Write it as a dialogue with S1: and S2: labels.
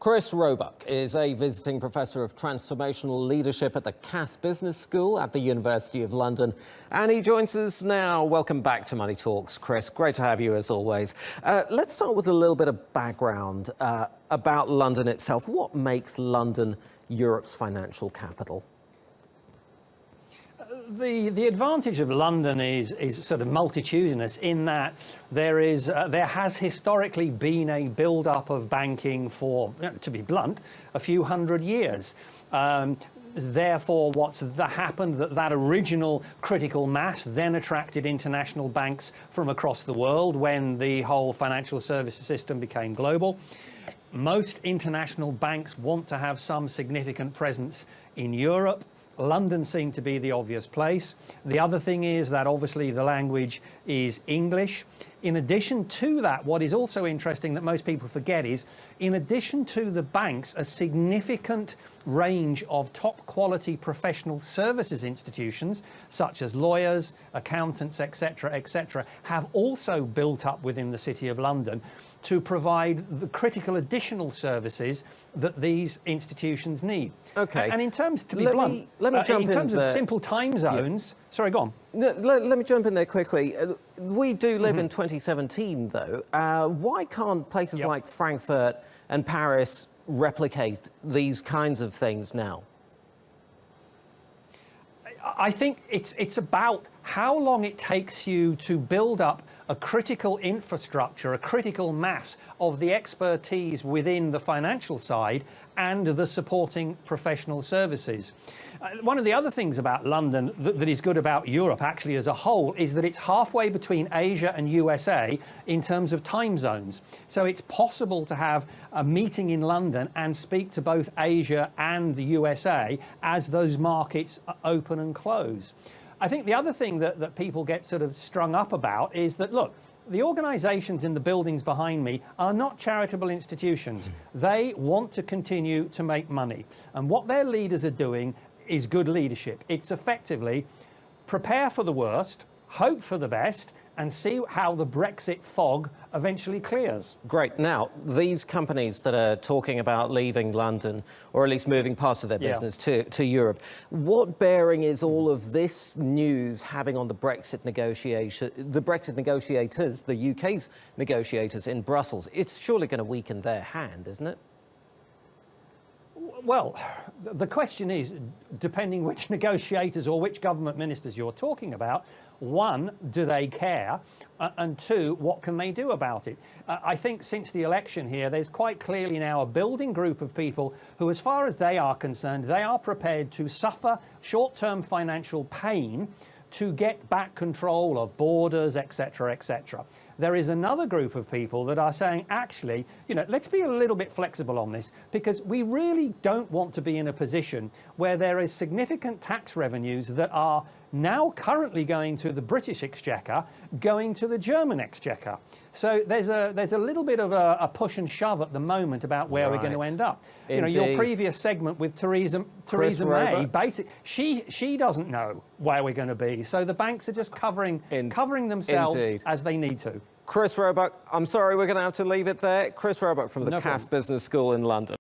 S1: Chris Roebuck is a visiting professor of transformational leadership at the Cass Business School at the University of London, and he joins us now. Welcome back to Money Talks, Chris. Great to have you as always. Let's start with a little bit of background about London itself. What makes London Europe's financial capital?
S2: The advantage of London is sort of multitudinous in that there has historically been a build-up of banking for, to be blunt, a few hundred years. Therefore, what's happened, that original critical mass then attracted international banks from across the world when the whole financial services system became global. Most international banks want to have some significant presence in Europe. London seemed to be the obvious place. The other thing is that obviously the language is English. In addition to that, what is also interesting that most people forget is, in addition to the banks, a significant range of top quality professional services institutions, such as lawyers, accountants, etc., have also built up within the City of London to provide the critical additional services that these institutions need.
S1: Okay.
S2: And in terms, to be blunt, in terms of simple time zones, sorry, go on.
S1: Let me jump in there quickly. We do live in 2017, though. Why can't places like Frankfurt and Paris replicate these kinds of things now?
S2: I think it's about how long it takes you to build up a critical infrastructure, a critical mass of the expertise within the financial side and the supporting professional services. One of the other things about London that is good about Europe actually as a whole is that it's halfway between Asia and USA in terms of time zones. So it's possible to have a meeting in London and speak to both Asia and the USA as those markets open and close. I think the other thing that people get sort of strung up about is that, look, the organisations in the buildings behind me are not charitable institutions. They want to continue to make money. And what their leaders are doing is good leadership. It's effectively prepare for the worst, hope for the best, and see how the Brexit fog eventually clears.
S1: Great. Now, these companies that are talking about leaving London, or at least moving parts of their business to Europe, what bearing is all of this news having on the Brexit negotiators, the UK's negotiators in Brussels? It's surely going to weaken their hand, isn't it?
S2: Well, the question is, depending which negotiators or which government ministers you're talking about, one, do they care? And two, what can they do about it? I think since the election here, there's quite clearly now a building group of people who, as far as they are concerned, they are prepared to suffer short-term financial pain to get back control of borders, etc. There is another group of people that are saying, actually, let's be a little bit flexible on this, because we really don't want to be in a position where there is significant tax revenues that are now currently going to the British Exchequer, going to the German Exchequer. So there's a little bit of a push and shove at the moment about where we're going to end up. Your previous segment with Theresa May, basically, she doesn't know where we're going to be. So the banks are just covering themselves as they need to.
S1: Chris Roebuck, I'm sorry, we're going to have to leave it there. Chris Roebuck from the Cass Business School in London.